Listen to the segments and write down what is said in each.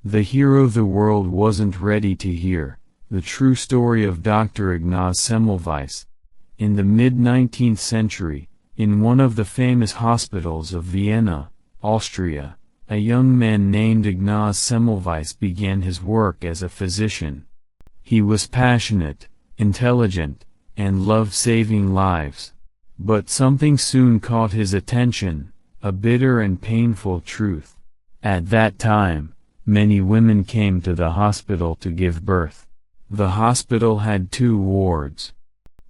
The hero the world wasn't ready to hear, the true story of Dr. Ignaz Semmelweis. In the mid-19th century, in one of the famous hospitals of Vienna, Austria, a young man named Ignaz Semmelweis began his work as a physician. He was passionate, intelligent, and loved saving lives. But something soon caught his attention, a bitter and painful truth. At that time, many women came to the hospital to give birth. The hospital had two wards.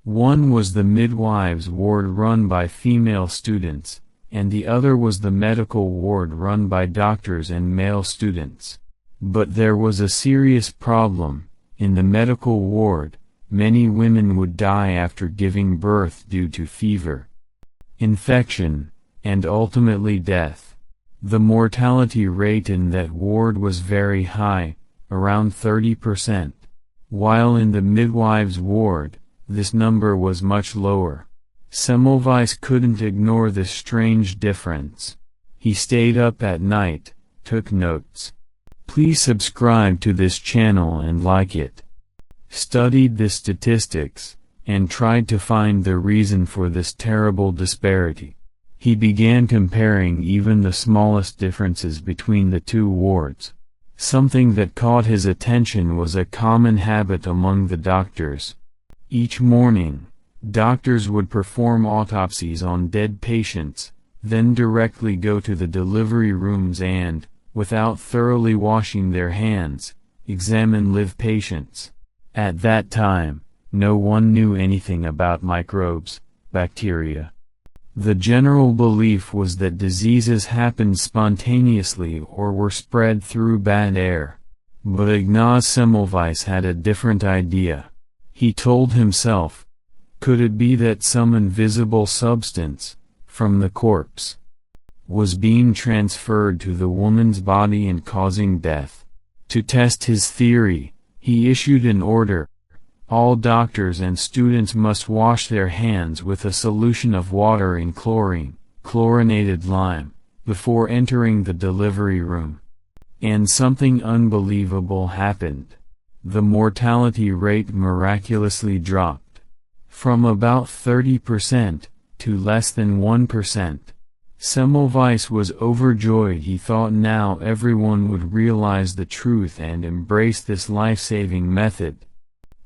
One was the midwives' ward run by female students, and the other was the medical ward run by doctors and male students. But there was a serious problem. In the medical ward, many women would die after giving birth due to fever, infection, and ultimately death. The mortality rate in that ward was very high, around 30%, while in the midwives' ward, this number was much lower. Semmelweis couldn't ignore this strange difference. He stayed up at night, took notes. Please subscribe to this channel and like it. Studied the statistics, and tried to find the reason for this terrible disparity. He began comparing even the smallest differences between the two wards. Something that caught his attention was a common habit among the doctors. Each morning, doctors would perform autopsies on dead patients, then directly go to the delivery rooms and, without thoroughly washing their hands, examine live patients. At that time, no one knew anything about microbes, bacteria. The general belief was that diseases happened spontaneously or were spread through bad air. But Ignaz Semmelweis had a different idea. He told himself, could it be that some invisible substance, from the corpse, was being transferred to the woman's body and causing death? To test his theory, he issued an order. All doctors and students must wash their hands with a solution of water in chlorine, chlorinated lime, before entering the delivery room. And something unbelievable happened. The mortality rate miraculously dropped. From about 30% to less than 1%. Semmelweis was overjoyed. He thought now everyone would realize the truth and embrace this life-saving method.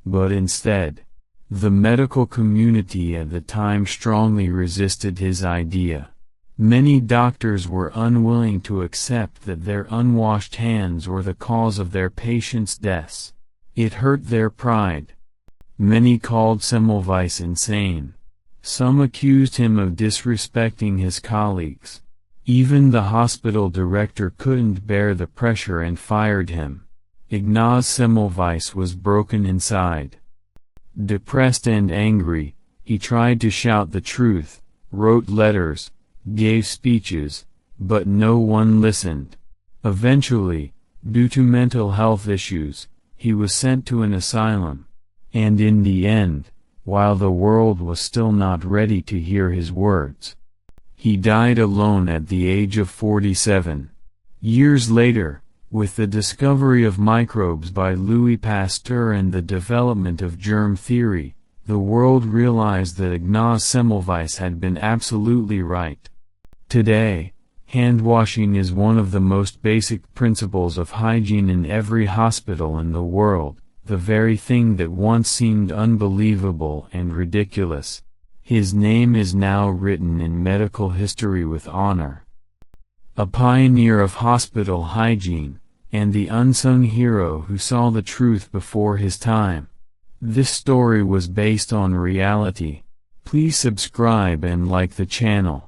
But instead, the medical community at the time strongly resisted his idea. Many doctors were unwilling to accept that their unwashed hands were the cause of their patients' deaths. It hurt their pride. Many called Semmelweis insane. Some accused him of disrespecting his colleagues. Even the hospital director couldn't bear the pressure and fired him. Ignaz Semmelweis was broken inside. Depressed and angry, he tried to shout the truth, wrote letters, gave speeches, but no one listened. Eventually, due to mental health issues, he was sent to an asylum. And in the end, while the world was still not ready to hear his words, he died alone at the age of 47. Years later, with the discovery of microbes by Louis Pasteur and the development of germ theory, the world realized that Ignaz Semmelweis had been absolutely right. Today, hand washing is one of the most basic principles of hygiene in every hospital in the world, the very thing that once seemed unbelievable and ridiculous. His name is now written in medical history with honor. A pioneer of hospital hygiene, and the unsung hero who saw the truth before his time. This story was based on reality. Please subscribe and like the channel.